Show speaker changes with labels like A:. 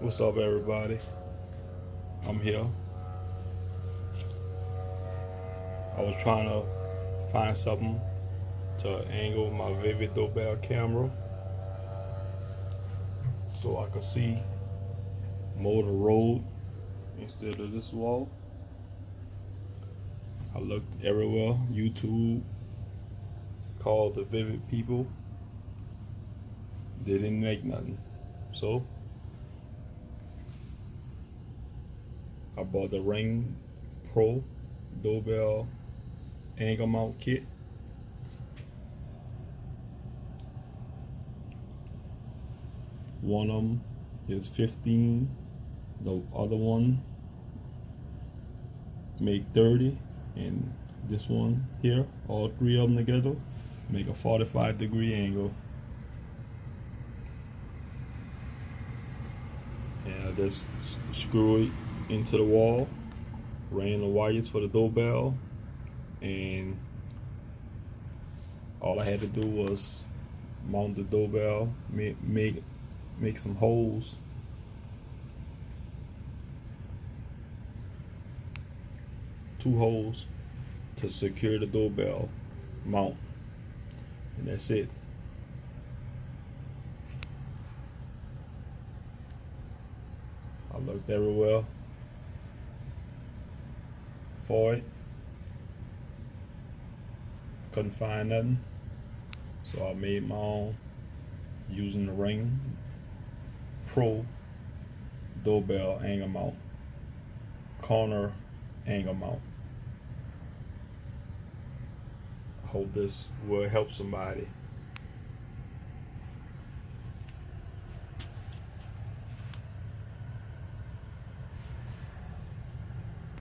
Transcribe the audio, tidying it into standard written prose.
A: What's up, everybody? I'm here. I was trying to find something to angle my Vivint Doorbell camera so I could see more of the road instead of this wall. I looked everywhere. YouTube called the Vivint people. They didn't make nothing. So I bought the Ring Pro Doorbell angle mount kit. One of them is 15, the other one make 30, and this one here, all three of them together make a 45-degree angle. And I just screw it into the wall, ran the wires for the doorbell, and all I had to do was mount the doorbell, make some holes two holes to secure the doorbell mount, and that's it. I looked everywhere for it, couldn't find nothing, so I made my own using the Ring Pro Doorbell angle mount, corner angle mount. I hope this will help somebody.